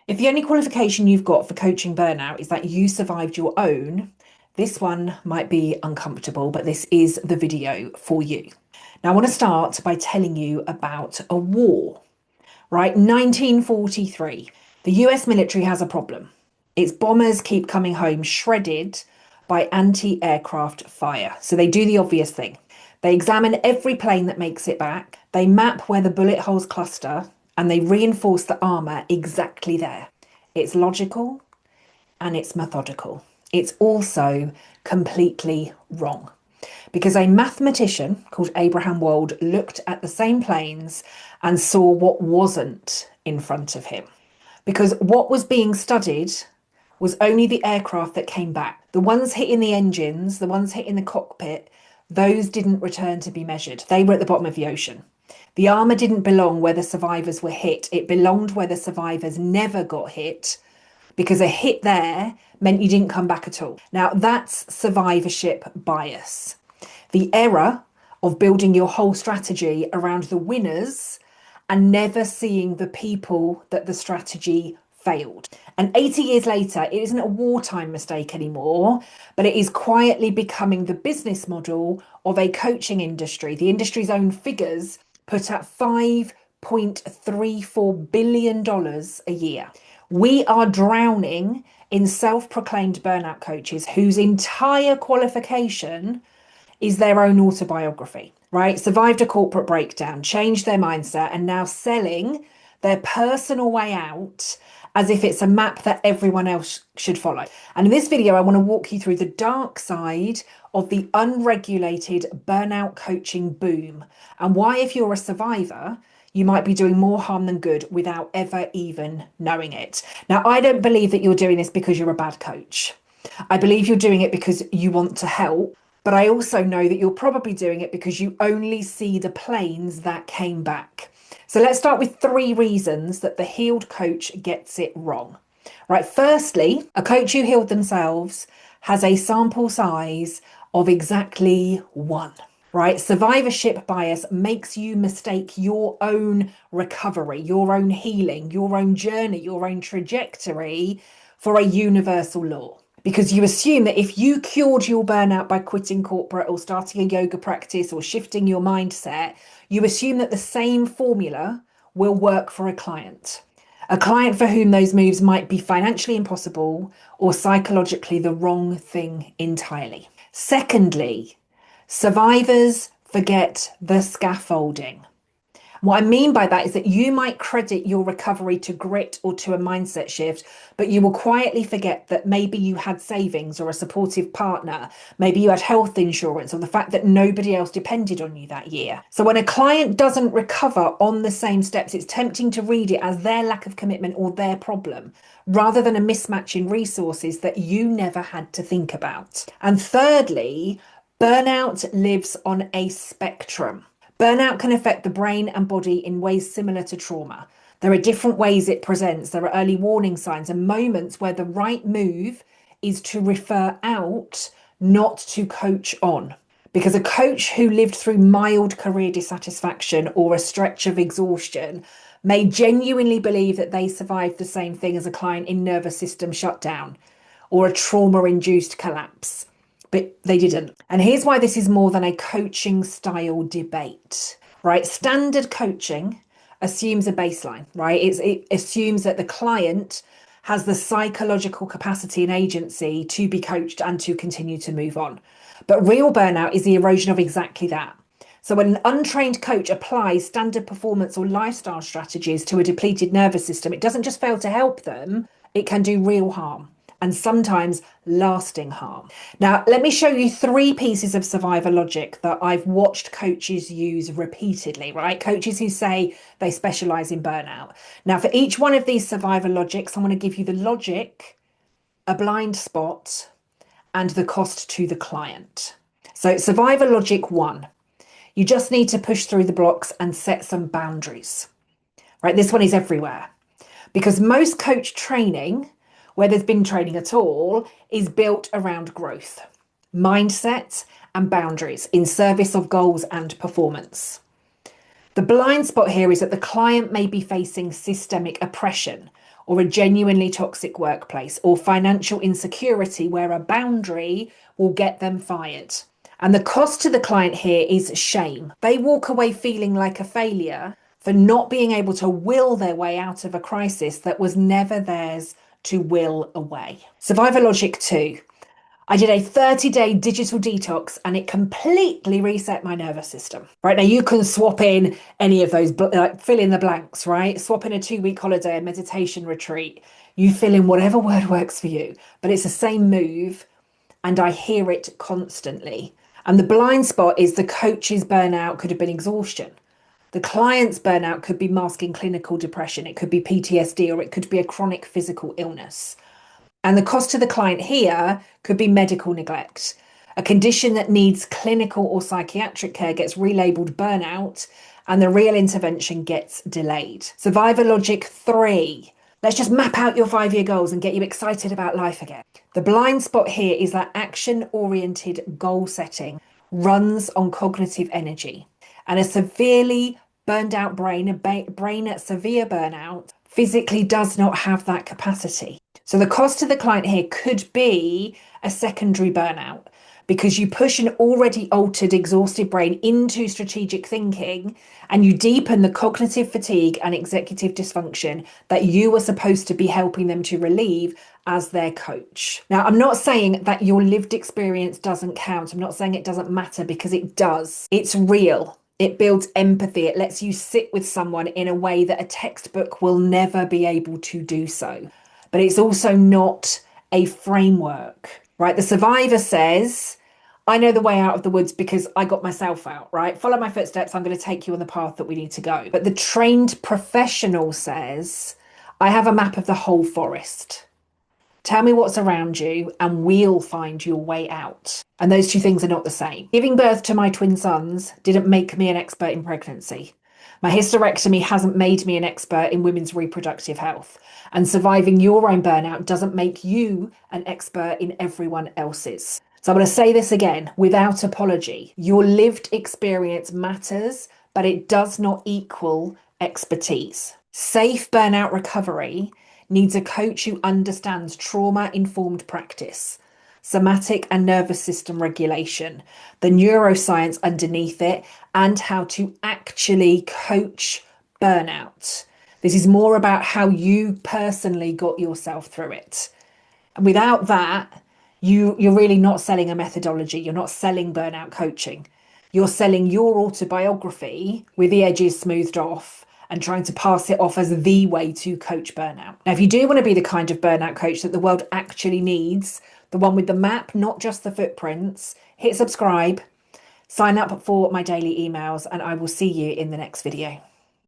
If the only qualification you've got for coaching burnout is that you survived your own, this one might be uncomfortable, but this is the video for you. Now, I want to start by telling you about a war, right? 1943. The US military has a problem. Its bombers keep coming home shredded by anti-aircraft fire. So they do the obvious thing. They examine every plane that makes it back. They map where the bullet holes cluster and they reinforce the armour exactly there. It's logical and it's methodical. It's also completely wrong because a mathematician called Abraham Wald looked at the same planes and saw what wasn't in front of him. Because what was being studied was only the aircraft that came back. The ones hitting the engines, the ones hitting the cockpit, those didn't return to be measured. They were at the bottom of the ocean. The armour didn't belong where the survivors were hit. It belonged where the survivors never got hit, because a hit there meant you didn't come back at all. Now, that's survivorship bias. The error of building your whole strategy around the winners and never seeing the people that the strategy failed. And 80 years later, it isn't a wartime mistake anymore, but it is quietly becoming the business model of a coaching industry. The industry's own figures put at $5.34 billion a year. We are drowning in self-proclaimed burnout coaches whose entire qualification is their own autobiography, right? Survived a corporate breakdown, changed their mindset, and now selling their personal way out as if it's a map that everyone else should follow. And in this video, I want to walk you through the dark side of the unregulated burnout coaching boom and why, if you're a survivor, you might be doing more harm than good without ever even knowing it. Now, I don't believe that you're doing this because you're a bad coach. I believe you're doing it because you want to help, but I also know that you're probably doing it because you only see the planes that came back. So let's start with 3 reasons that the healed coach gets it wrong. Right, firstly, a coach who healed themselves has a sample size of exactly 1. Right, survivorship bias makes you mistake your own recovery, your own healing, your own journey, your own trajectory for a universal law. Because you assume that if you cured your burnout by quitting corporate or starting a yoga practice or shifting your mindset, you assume that the same formula will work for a client. A client for whom those moves might be financially impossible or psychologically the wrong thing entirely. Secondly, survivors forget the scaffolding. What I mean by that is that you might credit your recovery to grit or to a mindset shift, but you will quietly forget that maybe you had savings or a supportive partner, maybe you had health insurance, or the fact that nobody else depended on you that year. So when a client doesn't recover on the same steps, it's tempting to read it as their lack of commitment or their problem, rather than a mismatch in resources that you never had to think about. And thirdly, burnout lives on a spectrum. Burnout can affect the brain and body in ways similar to trauma. There are different ways it presents. There are early warning signs and moments where the right move is to refer out, not to coach on. Because a coach who lived through mild career dissatisfaction or a stretch of exhaustion may genuinely believe that they survived the same thing as a client in nervous system shutdown or a trauma-induced collapse. But they didn't. And here's why this is more than a coaching style debate, right? Standard coaching assumes a baseline, right? It assumes that the client has the psychological capacity and agency to be coached and to continue to move on. But real burnout is the erosion of exactly that. So when an untrained coach applies standard performance or lifestyle strategies to a depleted nervous system, it doesn't just fail to help them, it can do real harm. And sometimes lasting harm. Now, let me show you 3 pieces of survivor logic that I've watched coaches use repeatedly, right? Coaches who say they specialize in burnout. Now, for each one of these survivor logics, I want to give you the logic, a blind spot, and the cost to the client. So survivor logic 1, you just need to push through the blocks and set some boundaries, right? This one is everywhere because most coach training, where there's been training at all, is built around growth, mindset, and boundaries in service of goals and performance. The blind spot here is that the client may be facing systemic oppression or a genuinely toxic workplace, or financial insecurity where a boundary will get them fired. And the cost to the client here is shame. They walk away feeling like a failure for not being able to will their way out of a crisis that was never theirs to will away. Survivor logic 2. I did a 30-day digital detox and it completely reset my nervous system. Right now, you can swap in any of those, like fill in the blanks, right? Swap in a 2-week holiday, a meditation retreat. You fill in whatever word works for you, but it's the same move and I hear it constantly. And the blind spot is the coach's burnout could have been exhaustion. The client's burnout could be masking clinical depression. It could be PTSD, or it could be a chronic physical illness. And the cost to the client here could be medical neglect. A condition that needs clinical or psychiatric care gets relabeled burnout, and the real intervention gets delayed. Survivor logic 3. Let's just map out your 5-year goals and get you excited about life again. The blind spot here is that action-oriented goal setting runs on cognitive energy, and a severely burned out brain, a brain at severe burnout, physically does not have that capacity. So the cost to the client here could be a secondary burnout, because you push an already altered, exhausted brain into strategic thinking and you deepen the cognitive fatigue and executive dysfunction that you were supposed to be helping them to relieve as their coach. Now, I'm not saying that your lived experience doesn't count. I'm not saying it doesn't matter, because it does. It's real. It builds empathy. It lets you sit with someone in a way that a textbook will never be able to do so. But it's also not a framework, right? The survivor says, I know the way out of the woods because I got myself out, right? Follow my footsteps. I'm going to take you on the path that we need to go. But the trained professional says, I have a map of the whole forest. Tell me what's around you and we'll find your way out. And those two things are not the same. Giving birth to my twin sons didn't make me an expert in pregnancy. My hysterectomy hasn't made me an expert in women's reproductive health. And surviving your own burnout doesn't make you an expert in everyone else's. So I'm going to say this again without apology. Your lived experience matters, but it does not equal expertise. Safe burnout recovery needs a coach who understands trauma-informed practice, somatic and nervous system regulation, the neuroscience underneath it, and how to actually coach burnout. This is more about how you personally got yourself through it. And without that, you're really not selling a methodology. You're not selling burnout coaching. You're selling your autobiography with the edges smoothed off and trying to pass it off as the way to coach burnout. Now, if you do want to be the kind of burnout coach that the world actually needs, the one with the map, not just the footprints, hit subscribe, sign up for my daily emails, and I will see you in the next video.